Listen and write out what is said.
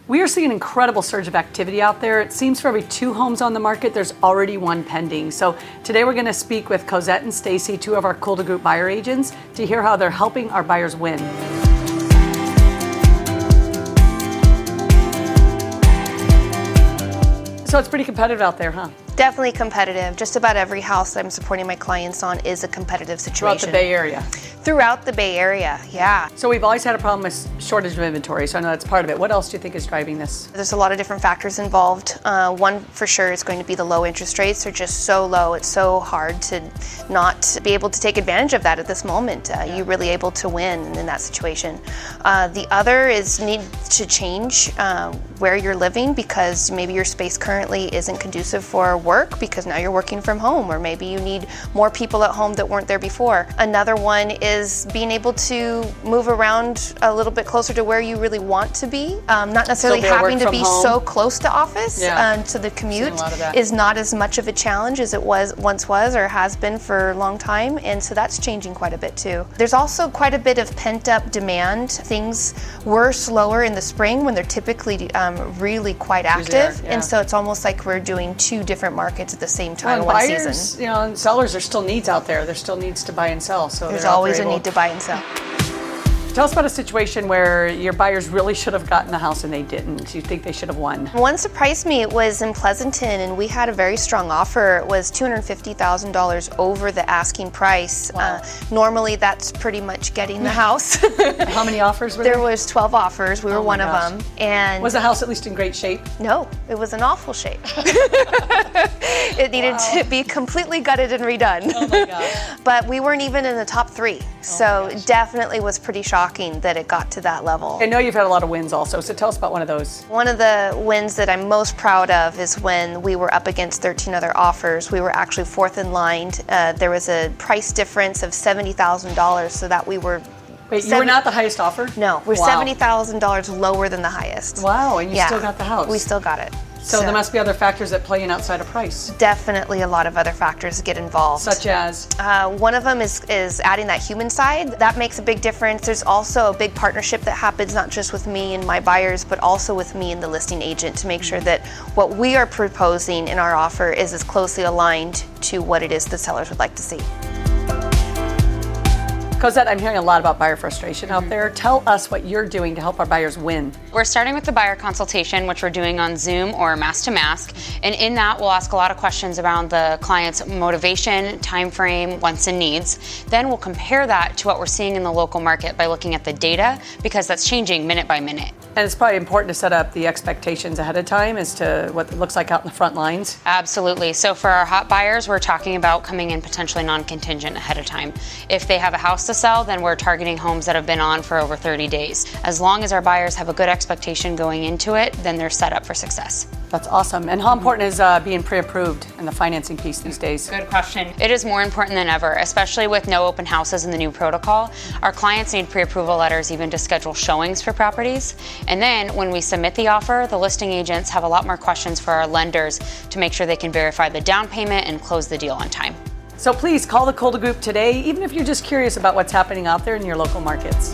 We are seeing an incredible surge of activity out there. It seems for every 2 homes on the market, there's already 1 pending. So today we're going to speak with Cosette and Stacy, 2 of our Kulda Group buyer agents, to hear how they're helping our buyers win. So it's pretty competitive out there, huh? Definitely competitive. Just about every house that I'm supporting my clients on is a competitive situation. Throughout the Bay Area. Throughout the Bay Area, yeah. So we've always had a problem with shortage of inventory, so I know that's part of it. What else do you think is driving this? There's a lot of different factors involved. One for sure is going to be the low interest rates. They're just so low. It's so hard to not be able to take advantage of that at this moment. You're really able to win in that situation. The other is need to change where you're living, because maybe your space currently isn't conducive for work because now you're working from home, or maybe you need more people at home that weren't there before. Another one is being able to move around a little bit closer to where you really want to be. Not necessarily having to be so close to office, so the commute is not as much of a challenge as it once was or has been for a long time, and so that's changing quite a bit too. There's also quite a bit of pent-up demand. Things were slower in the spring when they're typically really quite active, and so it's almost like we're doing 2 different markets at the same time in one season. You know, and sellers, there's still needs out there. There's still needs to buy and sell. So there's always a need to buy and sell. Tell us about a situation where your buyers really should have gotten the house and they didn't. You think they should have won? One surprised me. It was in Pleasanton, and we had a very strong offer. It was $250,000 over the asking price. Wow. Normally, that's pretty much getting the house. How many offers were there? There was 12 offers. We were one of them. And was the house at least in great shape? No, it was in awful shape. It needed to be completely gutted and redone. Oh my gosh. But we weren't even in the top 3. So definitely was pretty shocking that it got to that level. I know you've had a lot of wins also, so tell us about one of those. One of the wins that I'm most proud of is when we were up against 13 other offers. We were actually 4th in line. There was a price difference of $70,000, so that we were... Wait, you were not the highest offer? No, we're $70,000 lower than the highest. Wow, and you still got the house. We still got it. So there must be other factors that play in outside of price. Definitely a lot of other factors get involved. Such as? One of them is adding that human side. That makes a big difference. There's also a big partnership that happens not just with me and my buyers, but also with me and the listing agent, to make sure that what we are proposing in our offer is as closely aligned to what it is the sellers would like to see. Cosette, I'm hearing a lot about buyer frustration out there. Tell us what you're doing to help our buyers win. We're starting with the buyer consultation, which we're doing on Zoom or mask to mask. And in that, we'll ask a lot of questions around the client's motivation, time frame, wants and needs. Then we'll compare that to what we're seeing in the local market by looking at the data, because that's changing minute by minute. And it's probably important to set up the expectations ahead of time as to what it looks like out in the front lines. Absolutely. So for our hot buyers, we're talking about coming in potentially non-contingent ahead of time. If they have a house to sell, then we're targeting homes that have been on for over 30 days. As long as our buyers have a good expectation going into it, then they're set up for success. That's awesome. And how important is being pre-approved in the financing piece these days? Good question. It is more important than ever, especially with no open houses in the new protocol. Our clients need pre-approval letters even to schedule showings for properties. And then when we submit the offer, the listing agents have a lot more questions for our lenders to make sure they can verify the down payment and close the deal on time. So please call the Kulda Group today, even if you're just curious about what's happening out there in your local markets.